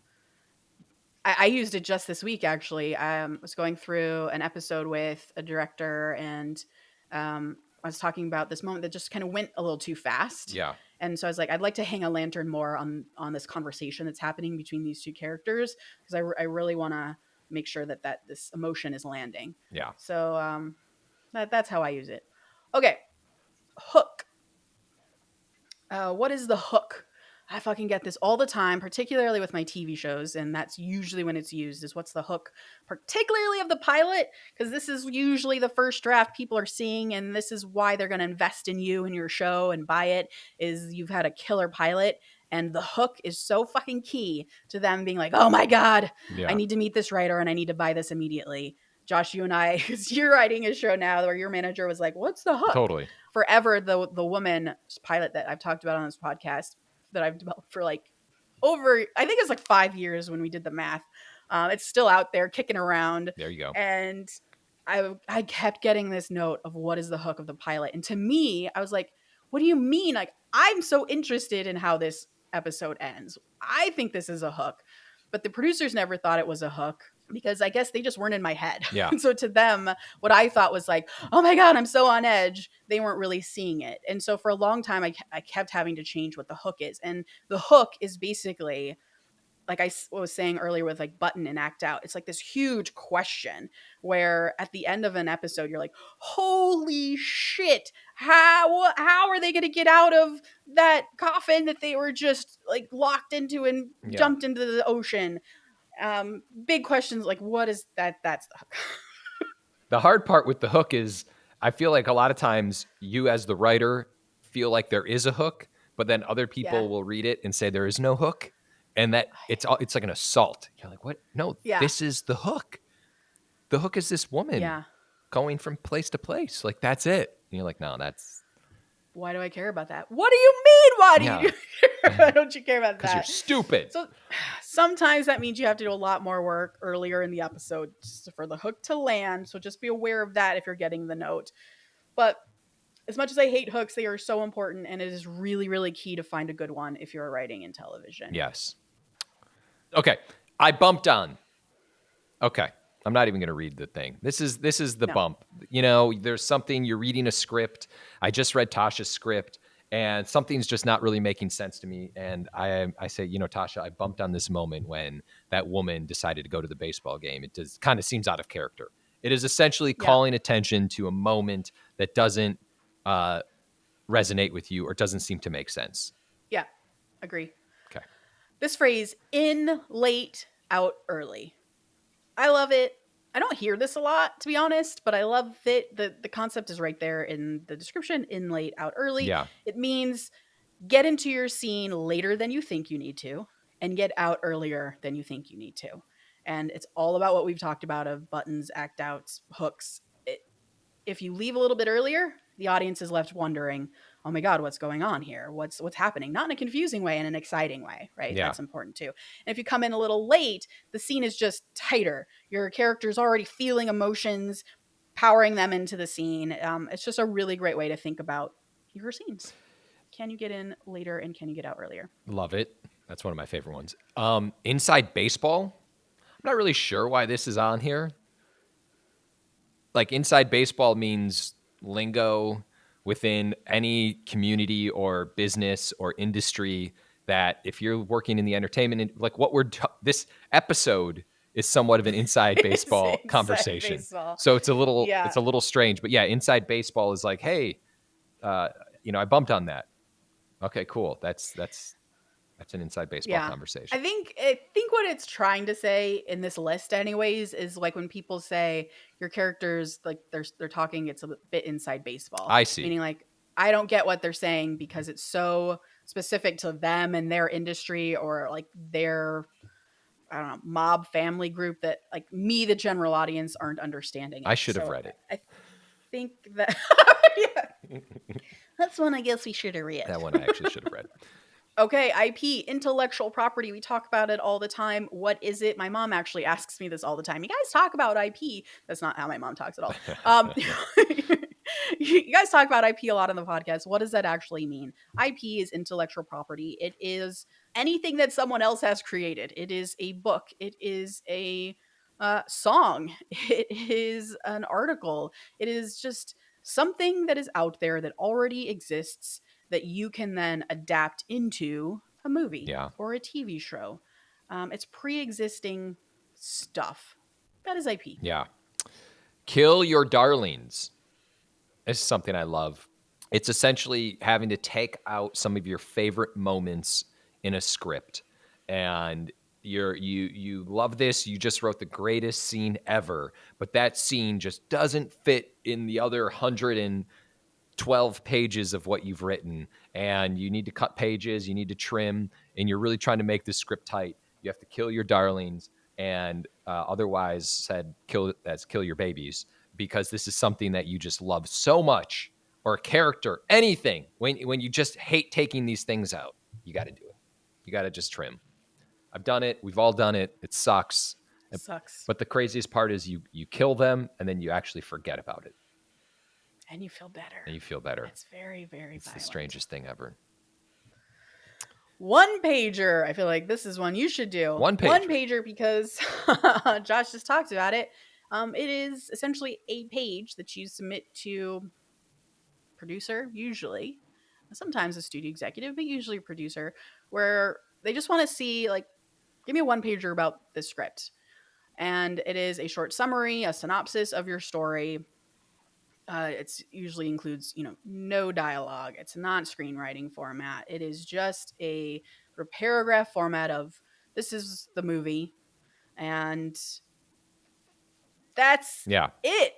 I used it just this week, actually. I was going through an episode with a director, and I was talking about this moment that just kind of went a little too fast. Yeah. And so I was like, I'd like to hang a lantern more on this conversation that's happening between these two characters, because I really want to make sure that this emotion is landing. Yeah. So that's how I use it. Okay, hook. What is the hook? I fucking get this all the time, particularly with my TV shows, and that's usually when it's used, is what's the hook, particularly of the pilot, because this is usually the first draft people are seeing, and this is why they're going to invest in you and your show and buy it, is you've had a killer pilot, and the hook is so fucking key to them being like, oh my God, I Yeah. need to meet this writer and I need to buy this immediately. Josh, you and I, because you're writing a show now where your manager was like, what's the hook? Totally. Forever, the woman pilot that I've talked about on this podcast that I've developed for like over, I think it's like 5 years when we did the math. It's still out there kicking around. There you go. And I kept getting this note of what is the hook of the pilot. And to me, I was like, what do you mean? Like, I'm so interested in how this episode ends. I think this is a hook. But the producers never thought it was a hook, because I guess they just weren't in my head. Yeah. So to them, what I thought was like, oh my God, I'm so on edge, they weren't really seeing it. And so for a long time, I kept having to change what the hook is. And the hook is basically, like I was saying earlier with like Button and Act Out, it's like this huge question where at the end of an episode, you're like, holy shit, how are they going to get out of that coffin that they were just like locked into and jumped into the ocean? Big questions like, what is that? That's the hook. The hard part with the hook is I feel like a lot of times you as the writer feel like there is a hook, but then other people will read it and say there is no hook. And that it's like an assault. You're like, what? No, this is the hook. The hook is this woman going from place to place. Like, that's it. And you're like, no, that's... Why do I care about that? What do you mean? Why do you care? Why don't you care about that? Because you're stupid. So sometimes that means you have to do a lot more work earlier in the episode just for the hook to land. So just be aware of that if you're getting the note. But as much as I hate hooks, they are so important, and it is really, really key to find a good one if you're writing in television. Yes. Okay. I bumped on. Okay. I'm not even going to read the thing. This is the bump. You know, there's something, you're reading a script. I just read Tasha's script, and something's just not really making sense to me. And I say, you know, Tasha, I bumped on this moment when that woman decided to go to the baseball game. It just kind of seems out of character. It is essentially calling attention to a moment that doesn't resonate with you or doesn't seem to make sense. Yeah, agree. Okay. This phrase, in late, out early. I love it. I don't hear this a lot, to be honest, but I love it. The concept is right there in the description, in late, out early. Yeah. It means get into your scene later than you think you need to and get out earlier than you think you need to. And it's all about what we've talked about of buttons, act outs, hooks. If you leave a little bit earlier, the audience is left wondering, oh my God, what's going on here? What's happening? Not in a confusing way, in an exciting way, right? Yeah. That's important too. And if you come in a little late, the scene is just tighter. Your character's already feeling emotions, powering them into the scene. It's just a really great way to think about your scenes. Can you get in later and can you get out earlier? Love it. That's one of my favorite ones. Inside baseball. I'm not really sure why this is on here. Like, inside baseball means lingo within any community or business or industry that if you're working in the entertainment, like what this episode is somewhat of an inside baseball conversation. Baseball. So it's a little strange, but yeah, inside baseball is like, hey, you know, I bumped on that. Okay, cool. That's an inside baseball conversation. I think what it's trying to say in this list anyways is like when people say your characters, like they're talking, it's a bit inside baseball. I see. Meaning like, I don't get what they're saying because it's so specific to them and their industry or like their, I don't know, mob family group that like me, the general audience, aren't understanding it. I should have read it. I think that that's one I guess we should have read. That one I actually should have read. Okay, IP, intellectual property. We talk about it all the time. What is it? My mom actually asks me this all the time. You guys talk about IP. That's not how my mom talks at all. You guys talk about IP a lot on the podcast. What does that actually mean? IP is intellectual property. It is anything that someone else has created. It is a book. It is a song. It is an article. It is just something that is out there that already exists that you can then adapt into a movie Yeah. or a TV show. It's pre-existing stuff. That is IP. Yeah. Kill your darlings. This is something I love. It's essentially having to take out some of your favorite moments in a script. And you love this. You just wrote the greatest scene ever, but that scene just doesn't fit in the other 112 pages of what you've written. And you need to cut pages, you need to trim, and you're really trying to make this script tight. You have to kill your darlings, and otherwise said, kill your babies, because this is something that you just love so much, or a character, anything. When you just hate taking these things out, you got to do it. You got to just trim. I've done it. We've all done it. It sucks. Sucks. But the craziest part is you kill them, and then you actually forget about it. And you feel better. And you feel better. It's very, very It's violent. the strangest thing ever. One pager. I feel like this is one you should do. One pager because Josh just talked about it. It is essentially a page that you submit to producer, usually. Sometimes a studio executive, but usually a producer, where they just want to see, like, give me a one pager about this script. And it is a short summary, a synopsis of your story. It's usually includes, no dialogue. It's not screenwriting format. It is just a sort of paragraph format of this is the movie, and that's it.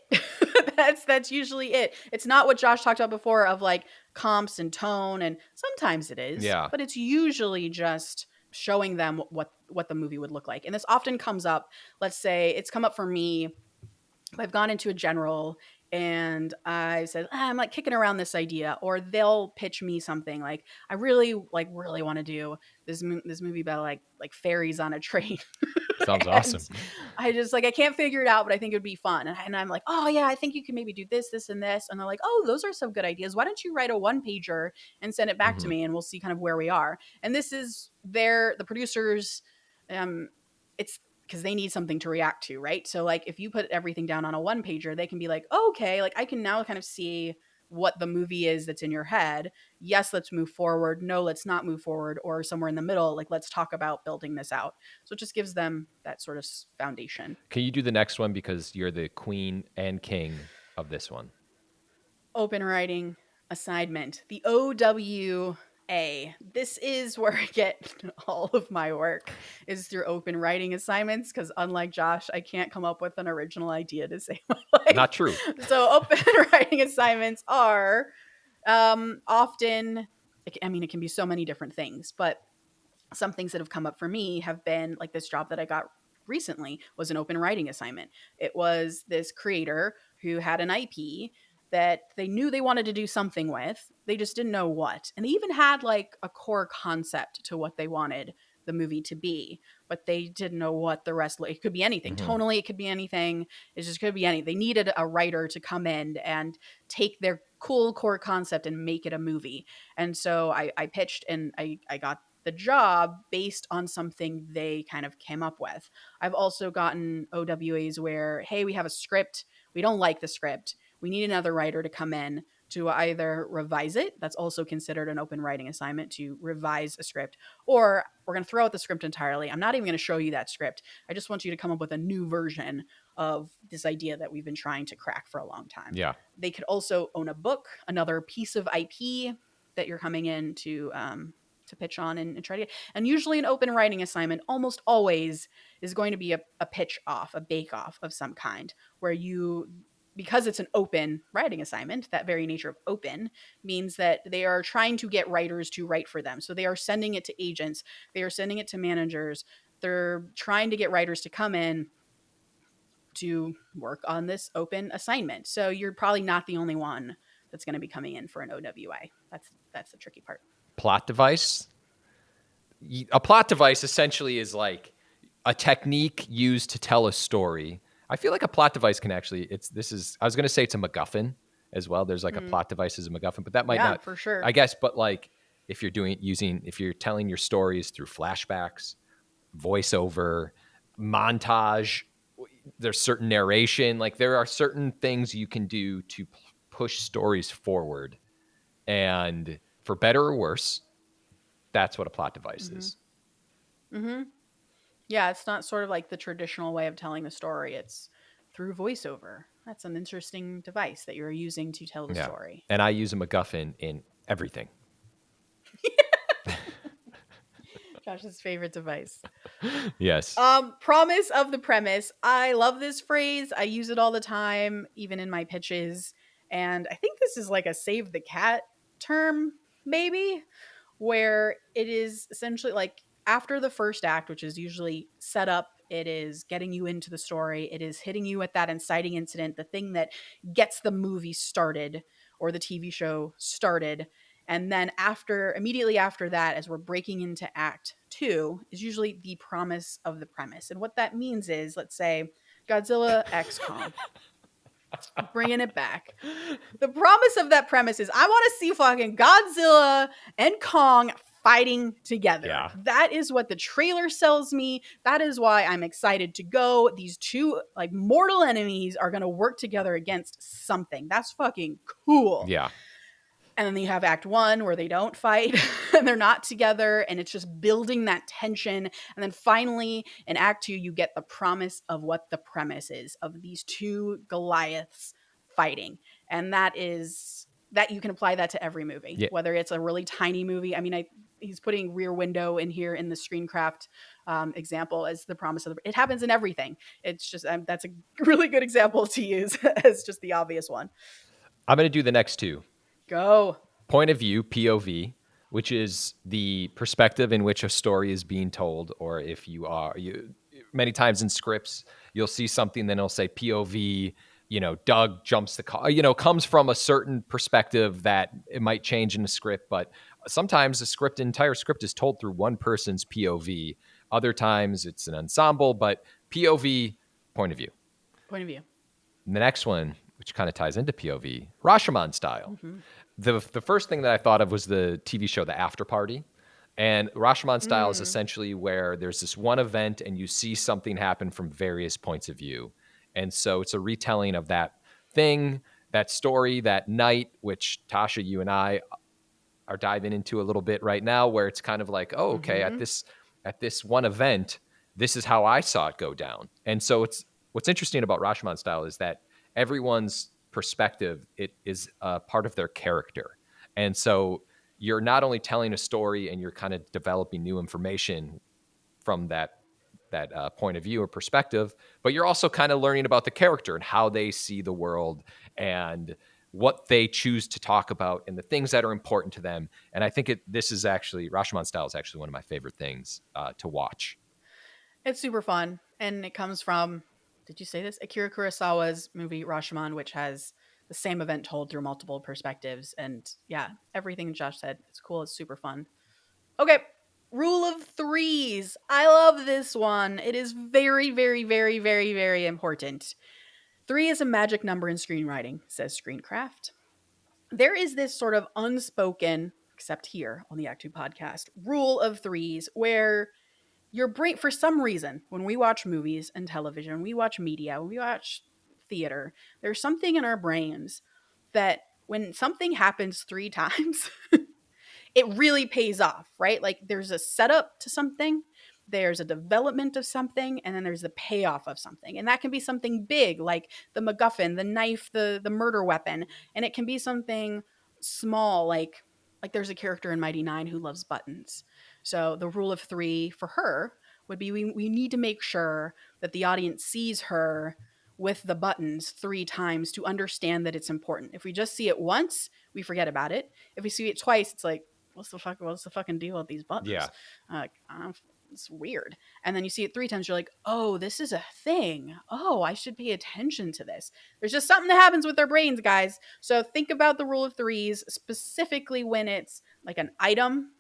That's usually it. It's not what Josh talked about before of like comps and tone, and sometimes it is, but it's usually just showing them what the movie would look like. And this often comes up. Let's say it's come up for me. I've gone into a general and I said, I'm like kicking around this idea, or they'll pitch me something like, I really want to do this movie about like fairies on a train. Sounds awesome. I just I can't figure it out, but I think it would be fun. And I'm like, oh yeah, I think you can maybe do this, this, and this. And they're like, oh, those are some good ideas. Why don't you write a one pager and send it back to me, and we'll see kind of where we are. And this is the producers, it's because they need something to react to, right? So like if you put everything down on a one pager, they can be like, oh, okay, like I can now kind of see what the movie is that's in your head. Yes, let's move forward. No, let's not move forward. Or somewhere in the middle, like let's talk about building this out. So it just gives them that sort of foundation. Can you do the next one, because you're the queen and king of this one? Open writing assignment, the OWA. This is where I get all of my work, is through open writing assignments, because unlike Josh, I can't come up with an original idea to save my life. Not true. So open writing assignments are often, it can be so many different things, but some things that have come up for me have been like this job that I got recently was an open writing assignment. It was this creator who had an IP that they knew they wanted to do something with. They just didn't know what. And they even had like a core concept to what they wanted the movie to be, but they didn't know what the rest, it could be anything. Tonally, it could be anything. It just could be anything. They needed a writer to come in and take their cool core concept and make it a movie. And so I pitched, and I got the job based on something they kind of came up with. I've also gotten OWAs where, hey, we have a script. We don't like the script. We need another writer to come in to either revise it. That's also considered an open writing assignment, to revise a script. Or we're going to throw out the script entirely. I'm not even going to show you that script. I just want you to come up with a new version of this idea that we've been trying to crack for a long time. Yeah. They could also own a book, another piece of IP that you're coming in to pitch on and try to get. And usually an open writing assignment almost always is going to be a pitch off, a bake off of some kind, where because it's an open writing assignment, that very nature of open means that they are trying to get writers to write for them. So they are sending it to agents. They are sending it to managers. They're trying to get writers to come in to work on this open assignment. So you're probably not the only one that's going to be coming in for an OWA. That's the tricky part. Plot device. A plot device essentially is like a technique used to tell a story. I feel like a plot device can actually, I was going to say it's a MacGuffin. as well. There's like a plot device as a MacGuffin, but that might Yeah, not, for sure. I guess, but like if you're telling your stories through flashbacks, voiceover, montage, there's certain narration, like there are certain things you can do to push stories forward. And for better or worse, that's what a plot device is. Yeah, it's not sort of like the traditional way of telling the story. It's through voiceover. That's an interesting device that you're using to tell the Yeah. story. And I use a MacGuffin in everything. Josh's favorite device. Yes. Promise of the premise. I love this phrase. I use it all the time, even in my pitches. And I think this is like a save the cat term, maybe, where it is essentially like after the first act, which is usually set up, it is getting you into the story, it is hitting you at that inciting incident, the thing that gets the movie started or the TV show started. And then immediately after that, as we're breaking into act two, is usually the promise of the premise. And what that means is, let's say, Godzilla X Kong, bringing it back. The promise of that premise is I want to see fucking Godzilla and Kong fighting together. Yeah. That is what the trailer sells me. That is why I'm excited to go. These two like mortal enemies are going to work together against something. That's fucking cool. Yeah. And then you have act one where they don't fight and they're not together and it's just building that tension. And then finally in act two, you get the promise of what the premise is of these two Goliaths fighting. And that you can apply that to every movie, Yeah. whether it's a really tiny movie. I mean, he's putting Rear Window in here in the Screencraft example as the promise of it happens in everything. It's just, that's a really good example to use as just the obvious one. I'm going to do the next two. Go. Point of view, POV, which is the perspective in which a story is being told, or if many times in scripts, you'll see something, then it'll say POV, Doug jumps the car, comes from a certain perspective that it might change in the script, but sometimes the entire script is told through one person's POV. Other times it's an ensemble, but POV, point of view. Point of view. And the next one, which kind of ties into POV, Rashomon style. Mm-hmm. The first thing that I thought of was the TV show The After Party. And Rashomon style is essentially where there's this one event and you see something happen from various points of view. And so it's a retelling of that thing, that story, that night, which Tasha, you and I are diving into a little bit right now, where it's kind of like, oh, okay, at this one event, this is how I saw it go down. And so what's interesting about Rashomon style is that everyone's perspective, it is a part of their character. And so you're not only telling a story and you're kind of developing new information from that point of view or perspective, but you're also kind of learning about the character and how they see the world and what they choose to talk about and the things that are important to them. And I think Rashomon style is actually one of my favorite things to watch. It's super fun. And it comes from, did you say this? Akira Kurosawa's movie Rashomon, which has the same event told through multiple perspectives. And yeah, everything Josh said, it's cool. It's super fun. Okay. Rule of threes. I love this one. It is very, very, very, very, very important. 3 is a magic number in screenwriting, says Screencraft. There is this sort of unspoken, except here on the Act Two podcast, rule of threes where your brain, for some reason, when we watch movies and television, when we watch media, when we watch theater, there's something in our brains that when something happens 3 times, it really pays off, right? Like there's a setup to something, there's a development of something, and then there's the payoff of something. And that can be something big, like the MacGuffin, the knife, the murder weapon. And it can be something small, like there's a character in Mighty Nine who loves buttons. So the rule of 3 for her would be we need to make sure that the audience sees her with the buttons 3 times to understand that it's important. If we just see it once, we forget about it. If we see it twice, it's like, what's the fucking deal with these buttons? Yeah. It's weird. And then you see it 3 times, you're like, oh, this is a thing. Oh, I should pay attention to this. There's just something that happens with our brains, guys. So think about the rule of threes, specifically when it's like an item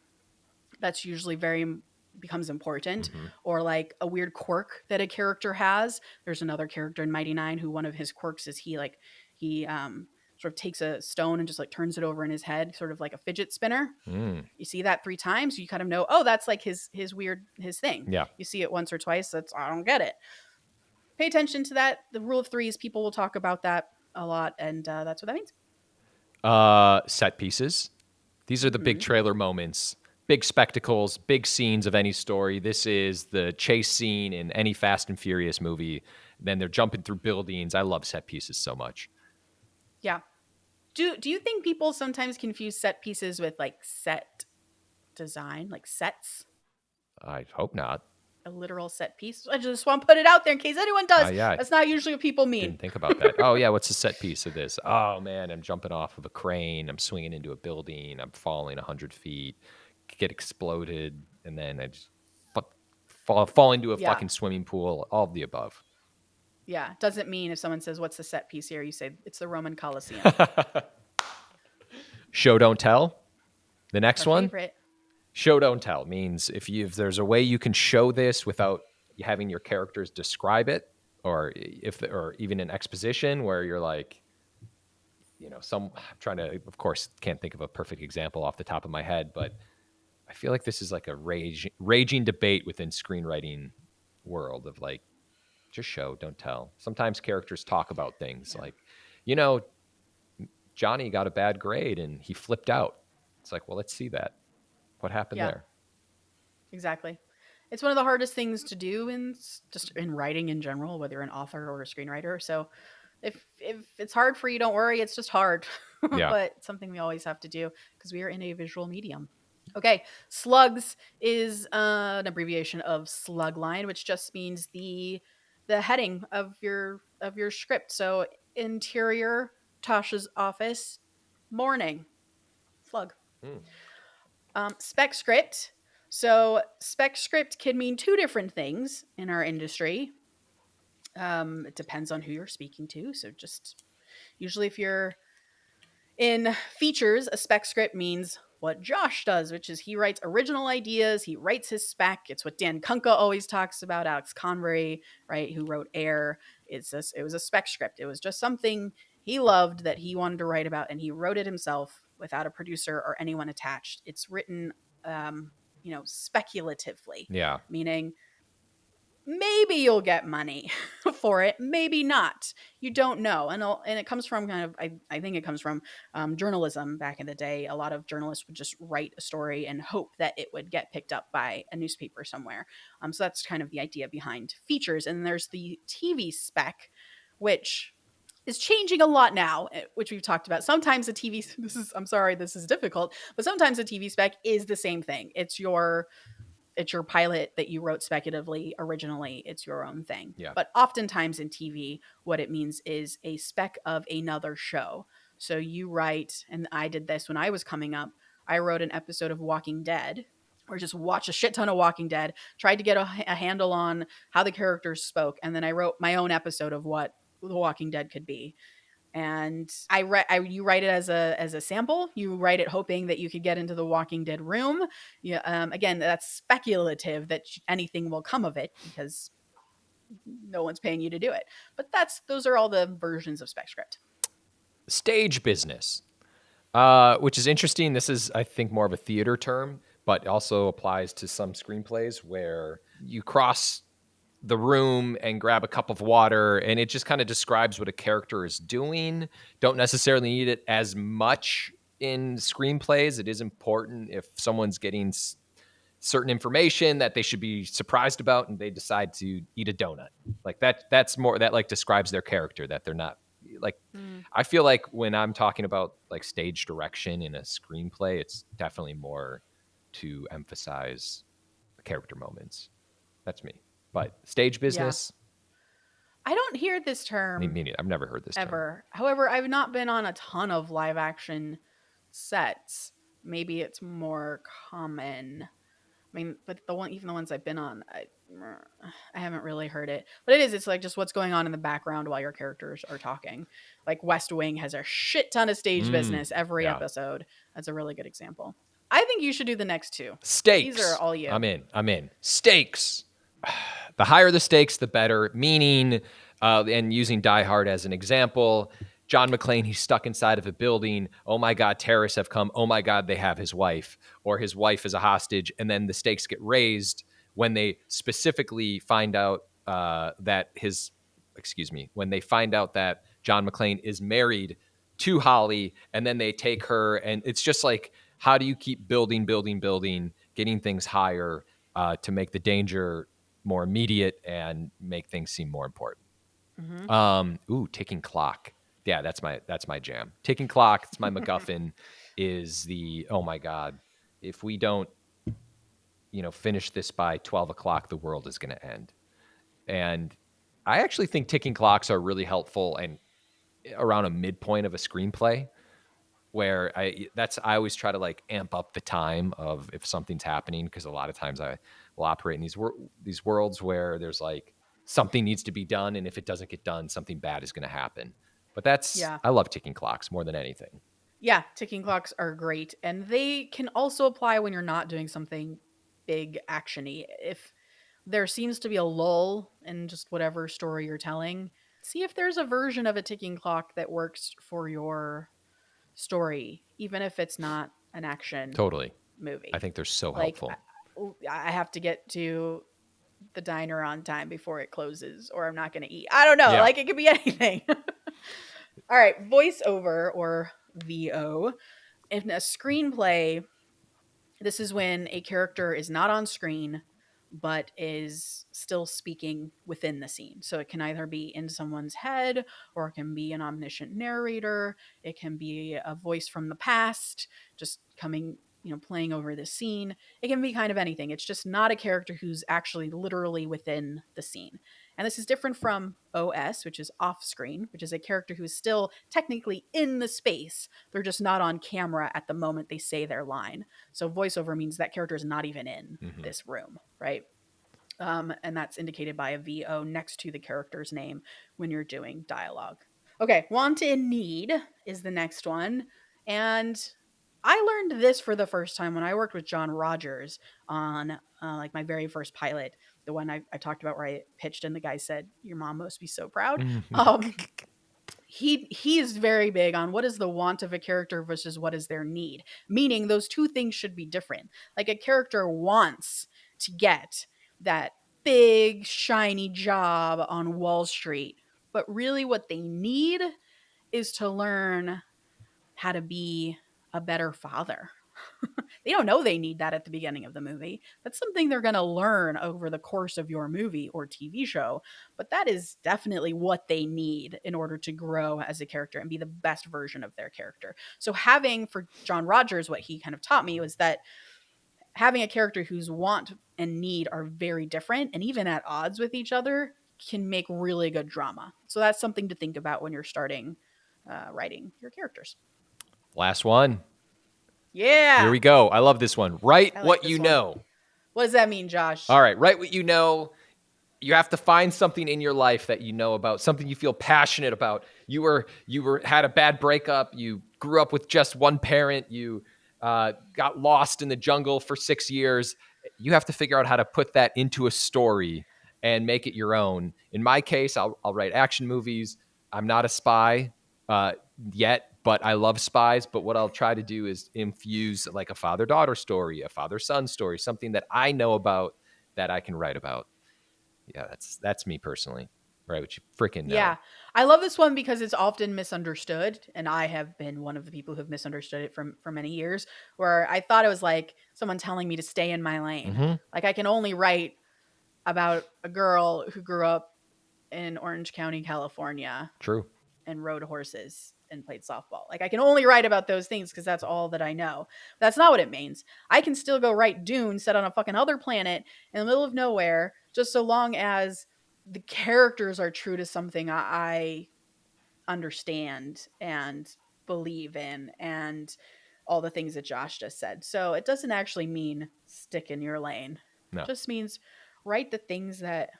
that's usually becomes important, or like a weird quirk that a character has. There's another character in Mighty Nine who one of his quirks is he sort of takes a stone and just like turns it over in his head, sort of like a fidget spinner. Mm. You see that 3 times, you kind of know, oh, that's like his thing. Yeah. You see it once or twice, that's, I don't get it. Pay attention to that. The rule of 3s, people will talk about that a lot, and that's what that means. Set pieces. These are the big trailer moments, big spectacles, big scenes of any story. This is the chase scene in any Fast and Furious movie. Then they're jumping through buildings. I love set pieces so much. Yeah. Do you think people sometimes confuse set pieces with like set design, like sets? I hope not. A literal set piece? I just want to put it out there in case anyone does. Yeah. That's not usually what people mean. Didn't think about that. Oh, yeah, what's the set piece of this? Oh, man, I'm jumping off of a crane. I'm swinging into a building. I'm falling 100 feet, get exploded, and then I just fall into a fucking swimming pool, all of the above. Yeah, doesn't mean if someone says, what's the set piece here, you say, it's the Roman Colosseum. Show, don't tell. The next one. Favorite. Show, don't tell means if there's a way you can show this without having your characters describe it, or even an exposition where you're like, I'm trying to, of course, can't think of a perfect example off the top of my head, but I feel like this is like a raging debate within screenwriting world of like, just show, don't tell. Sometimes characters talk about things like, Johnny got a bad grade and he flipped out. It's like, well, let's see that. What happened there? Exactly. It's one of the hardest things to do in writing in general, whether you're an author or a screenwriter. So if it's hard for you, don't worry. It's just hard. Yeah. But it's something we always have to do because we are in a visual medium. Okay. Slugs is an abbreviation of slug line, which just means the heading of your script. So interior, Tasha's office, morning, slug. Spec script. So spec script can mean 2 different things in our industry. It depends on who you're speaking to. So just usually if you're in features, a spec script means what Josh does, which is he writes original ideas. He writes his spec. It's what Dan Kunka always talks about, Alex Convery, right, who wrote Air. It was a spec script. It was just something he loved that he wanted to write about, and he wrote it himself without a producer or anyone attached. It's written, speculatively. Yeah. Meaning maybe you'll get money for it, maybe not. You don't know. And it comes from kind of, I think it comes from journalism back in the day. A lot of journalists would just write a story and hope that it would get picked up by a newspaper somewhere. So that's kind of the idea behind features. And there's the TV spec, which is changing a lot now, which we've talked about. Sometimes the TV, this is difficult, but sometimes the TV spec is the same thing. It's your pilot that you wrote speculatively originally. It's your own thing. Yeah. But oftentimes in TV, what it means is a spec of another show. So you write, and I did this when I was coming up, I wrote an episode of Walking Dead, or just watched a shit ton of Walking Dead, tried to get a handle on how the characters spoke, and then I wrote my own episode of what The Walking Dead could be. And you write it as a sample. You write it hoping that you could get into the Walking Dead room. Yeah. Again, that's speculative that anything will come of it because no one's paying you to do it. But those are all the versions of spec script. Stage business, which is interesting. This is, I think, more of a theater term, but also applies to some screenplays where you cross the room and grab a cup of water, and it just kind of describes what a character is doing. Don't necessarily need it as much in screenplays. It is important if someone's getting certain information that they should be surprised about and they decide to eat a donut. Like that's more, that like describes their character, that they're not like, I feel like when I'm talking about like stage direction in a screenplay, it's definitely more to emphasize the character moments. That's me. But stage business. Yeah. I don't hear this term. Me neither. I've never heard this ever. However, I've not been on a ton of live action sets. Maybe it's more common. I mean, but even the ones I've been on, I haven't really heard it. But it's like just what's going on in the background while your characters are talking. Like West Wing has a shit ton of stage business every episode. That's a really good example. I think you should do the next 2. Stakes. These are all you. I'm in. Stakes. The higher the stakes, the better. Meaning, and using Die Hard as an example, John McClane, he's stuck inside of a building. Oh my God, terrorists have come. Oh my God, they have his wife, or his wife is a hostage. And then the stakes get raised when they specifically find out when they find out that John McClane is married to Holly, and then they take her. And it's just like, how do you keep building, getting things higher to make the danger more immediate and make things seem more important? Ticking clock. Yeah, that's my jam. Ticking clock. It's my MacGuffin. Is the, oh my God, if we don't, finish this by 12 o'clock, the world is going to end. And I actually think ticking clocks are really helpful and around a midpoint of a screenplay, where I always try to like amp up the time of if something's happening, because a lot of times I will operate in these worlds where there's like something needs to be done, and if it doesn't get done, something bad is going to happen. But Yeah. I love ticking clocks more than anything. Yeah, ticking clocks are great, and they can also apply when you're not doing something big actiony. If there seems to be a lull in just whatever story you're telling, see if there's a version of a ticking clock that works for your story, even if it's not an action Totally. movie. I think they're so Like helpful. I have to get to the diner on time before it closes, or I'm not going to eat. I don't know. Yeah. Like it could be anything. All right, voiceover or VO. In a screenplay, this is when a character is not on screen but is still speaking within the scene. So it can either be in someone's head, or it can be an omniscient narrator. It can be a voice from the past just coming, playing over the scene. It can be kind of anything. It's just not a character who's actually literally within the scene. And this is different from OS, which is off screen, which is a character who is still technically in the space. They're just not on camera at the moment they say their line. So voiceover means that character is not even in this room, right? And that's indicated by a VO next to the character's name when you're doing dialogue. Okay, want and need is the next one. And I learned this for the first time when I worked with John Rogers on like my very first pilot, the one I talked about where I pitched and the guy said, "Your mom must be so proud." He is very big on what is the want of a character versus what is their need, meaning those two things should be different. Like a character wants to get that big shiny job on Wall Street, but really what they need is to learn how to be a better father. They don't know they need that at the beginning of the movie. That's something they're going to learn over the course of your movie or TV show, but that is definitely what they need in order to grow as a character and be the best version of their character. So having, for John Rogers, what he kind of taught me was that having a character whose want and need are very different and even at odds with each other can make really good drama. So that's something to think about when you're starting writing your characters. Last one. Yeah. Here we go. I love this one. Write like what this you one. know. What does that mean, Josh? All right. Write what you know. You have to find something in your life that you know about, something you feel passionate about. You had a bad breakup. You grew up with just one parent. You got lost in the jungle for 6 years. You have to figure out how to put that into a story and make it your own. In my case, I'll write action movies. I'm not a spy yet, but I love spies. But what I'll try to do is infuse like a father-daughter story, a father-son story, something that I know about that I can write about. Yeah, that's me personally. Right, what you freaking know. Yeah. I love this one because it's often misunderstood, and I have been one of the people who've misunderstood it for many years, where I thought it was like someone telling me to stay in my lane. Mhm. Like I can only write about a girl who grew up in Orange County, California, True. and rode horses and played softball. Like I can only write about those things because that's all that I know. But that's not what it means. I can still go write Dune set on a fucking other planet in the middle of nowhere, just so long as the characters are true to something I understand and believe in, and all the things that Josh just said. So it doesn't actually mean stick in your lane. No. It just means write the things that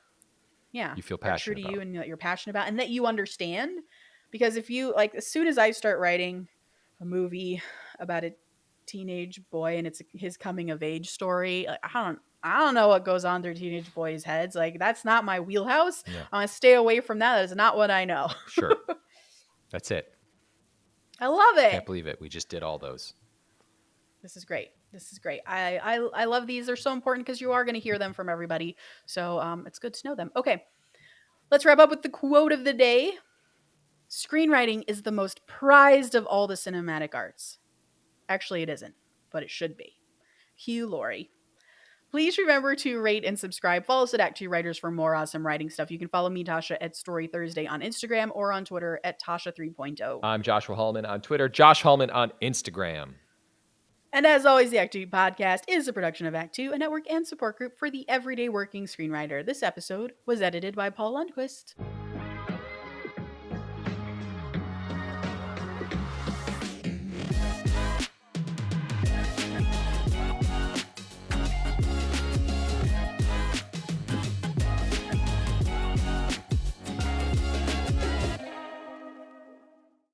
You feel are true passionate to you about. and that you're passionate about and that you understand. Because if you like, as soon as I start writing a movie about a teenage boy and it's his coming of age story, like, I don't know what goes on through teenage boys' heads. Like that's not my wheelhouse. Yeah. I want to stay away from that. That is not what I know. Sure. That's it. I love it. Can't believe it. We just did all those. This is great. This is great. I love these. They're so important because you are going to hear them from everybody. So it's good to know them. Okay, let's wrap up with the quote of the day. Screenwriting is the most prized of all the cinematic arts. Actually, it isn't, but it should be. Hugh Laurie. Please remember to rate and subscribe. Follow us at ActTwoWriters for more awesome writing stuff. You can follow me, Tasha, at Story Thursday on Instagram or on Twitter at Tasha 3.0. I'm Joshua Hallman on Twitter, Josh Hallman on Instagram. And as always, the Act 2 podcast is a production of Act 2, a network and support group for the everyday working screenwriter. This episode was edited by Paul Lundquist.